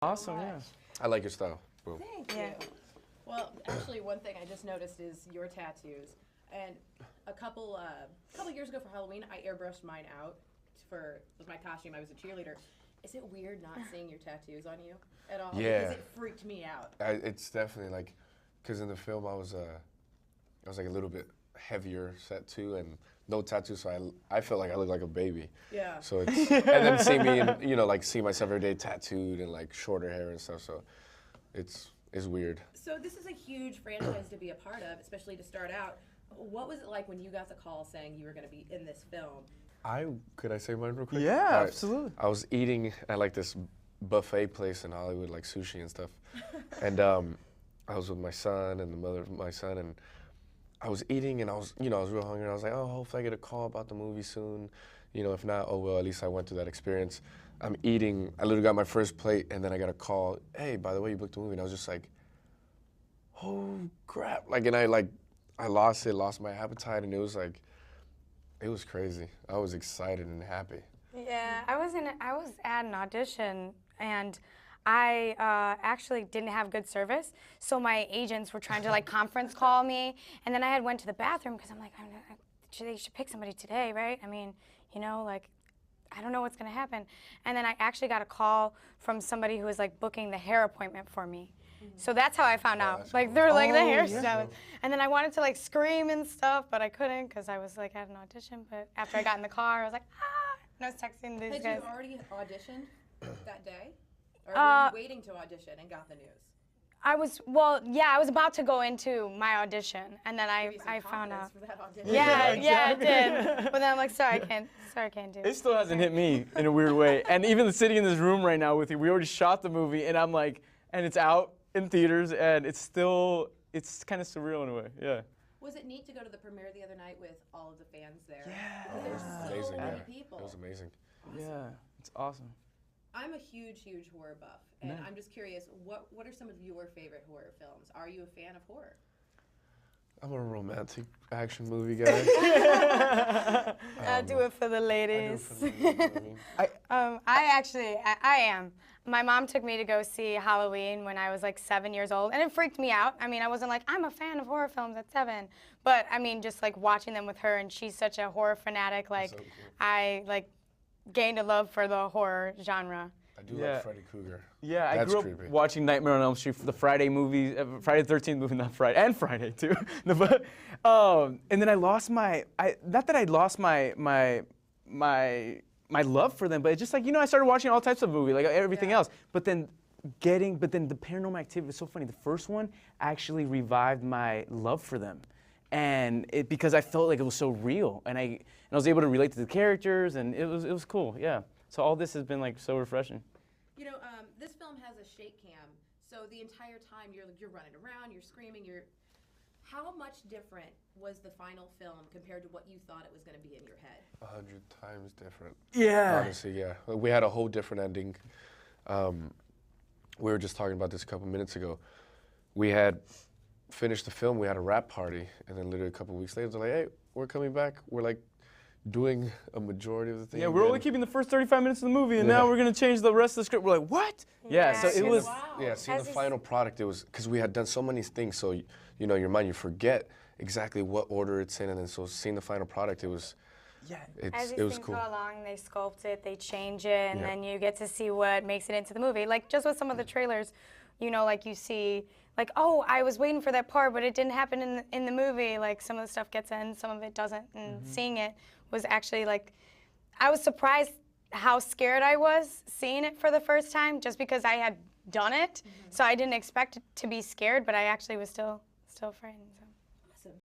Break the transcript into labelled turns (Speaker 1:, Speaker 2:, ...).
Speaker 1: Awesome, yeah.
Speaker 2: I like your style. Boom.
Speaker 3: Thank you. Well, actually, one thing I just noticed is your tattoos. And a couple years ago for Halloween, I airbrushed mine out with my costume. I was a cheerleader. Is it weird not seeing your tattoos on you at all?
Speaker 2: Yeah.
Speaker 3: Because it freaked me out.
Speaker 2: It's definitely like, because in the film I was like a little bit heavier set too, and no tattoos, so I felt like I looked like a baby.
Speaker 3: Yeah.
Speaker 2: So it's, and then see me, and like see myself every day tattooed and like shorter hair and stuff. So it's weird.
Speaker 3: So this is a huge franchise to be a part of, especially to start out. What was it like when you got the call saying you were going to be in this film?
Speaker 2: Could I say mine real quick?
Speaker 1: Yeah,
Speaker 2: All right.
Speaker 1: absolutely.
Speaker 2: I was eating at like this buffet place in Hollywood, like sushi and stuff. And I was with my son and the mother of my son, and I was eating, and I was real hungry. I was like, oh, hopefully I get a call about the movie soon. If not, oh well, at least I went through that experience. I'm eating, I literally got my first plate, and then I got a call, hey, by the way, you booked the movie. And I was just like, oh crap. Like, and I lost my appetite, and it was crazy. I was excited and happy.
Speaker 4: Yeah, I was at an audition, and I actually didn't have good service, so my agents were trying to like conference call me, and then I had went to the bathroom because I'm like, they should pick somebody today, right? I mean, like, I don't know what's gonna happen. And then I actually got a call from somebody who was like booking the hair appointment for me. So that's how I found out. Like, they were like the hairstylist. And then I wanted to like scream and stuff, but I couldn't because I was like at an audition. But after I got in the car, I was like, ah, and I was texting these guys.
Speaker 3: Had you already auditioned that day? Or were you waiting to audition and got the news?
Speaker 4: I was about to go into my audition, and then I found out.
Speaker 3: For that audition.
Speaker 4: Yeah, it did. But then I'm like, sorry, I can't do it.
Speaker 1: It still hasn't hit me in a weird way. And even sitting in this room right now with you, we already shot the movie, and I'm like, and it's out in theaters, and it's kind of surreal in a way, yeah.
Speaker 3: Was it neat to go to the premiere the other night with all of the fans there?
Speaker 1: Yeah.
Speaker 3: Because there's so many people.
Speaker 2: It was amazing.
Speaker 1: Awesome. Yeah, it's awesome.
Speaker 3: I'm a huge horror buff, and I'm just curious, what are some of your favorite horror films? Are you a fan of horror?
Speaker 2: I'm a romantic action movie guy.
Speaker 4: I do it for the ladies. I am. My mom took me to go see Halloween when I was like 7 years old, and it freaked me out. I mean, I wasn't like, I'm a fan of horror films at 7, but I mean, just like watching them with her, and she's such a horror fanatic, like, so cool. I like gained a love for the horror genre.
Speaker 2: I do like Freddy Krueger.
Speaker 1: Yeah,
Speaker 2: That's
Speaker 1: I grew up
Speaker 2: creepy.
Speaker 1: watching Nightmare on Elm Street, the Friday movies, Friday the 13th movie, not Friday, and Friday too. And then I lost not that I lost my love for them, but it's just like, I started watching all types of movies, like everything else. But then the Paranormal Activity was so funny. The first one actually revived my love for them. And because I felt like it was so real, and I was able to relate to the characters, and it was cool, yeah. So all this has been like so refreshing.
Speaker 3: This film has a shake cam, so the entire time you're running around, you're screaming, How much different was the final film compared to what you thought it was going to be in your head?
Speaker 2: 100 times different.
Speaker 1: Yeah.
Speaker 2: Honestly, yeah. We had a whole different ending. We were just talking about this a couple minutes ago. We had finished the film, we had a wrap party, and then literally a couple weeks later, they're like, hey, we're coming back. We're like doing a majority of the thing.
Speaker 1: Yeah, we're only keeping the first 35 minutes of the movie, and now we're going to change the rest of the script. We're like, what? Yeah, so it was...
Speaker 3: Wow.
Speaker 2: Yeah, seeing the final product, it was, because we had done so many things, so, your mind, you forget exactly what order it's in, and then so seeing the final product, it was...
Speaker 1: Yeah,
Speaker 4: as these
Speaker 2: it was
Speaker 4: things
Speaker 2: cool.
Speaker 4: go along, they sculpt it, they change it, and then you get to see what makes it into the movie. Like, just with some of the trailers, like you see, like, oh, I was waiting for that part, but it didn't happen in the movie. Like, some of the stuff gets in, some of it doesn't, and seeing it was actually, like, I was surprised how scared I was seeing it for the first time, just because I had done it, so I didn't expect to be scared, but I actually was still frightened.